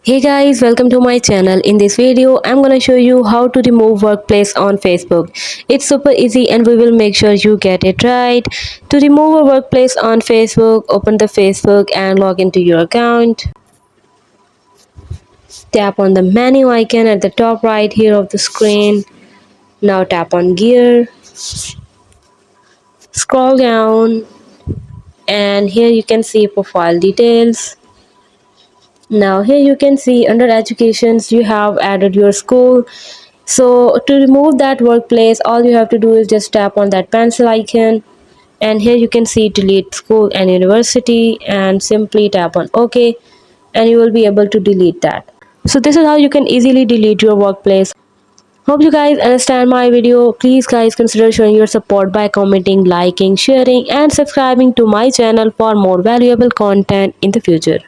Hey guys, welcome to my channel. In this video, I'm gonna show you how to remove workplace on Facebook. It's super easy and we will make sure you get it right. To remove a workplace on Facebook, open the Facebook and log into your account. Tap on the menu icon at the top right here of the screen. Now tap on gear. Scroll down and here you can see profile details. Now here you can see under educations you have added your school. So to remove that workplace, all you have to do is just tap on that pencil icon and here you can see delete school and university and simply tap on OK and you will be able to delete that. So this is how you can easily delete your workplace. Hope you guys understand my video. Please guys consider showing your support by commenting, liking, sharing and subscribing to my channel for more valuable content in the future.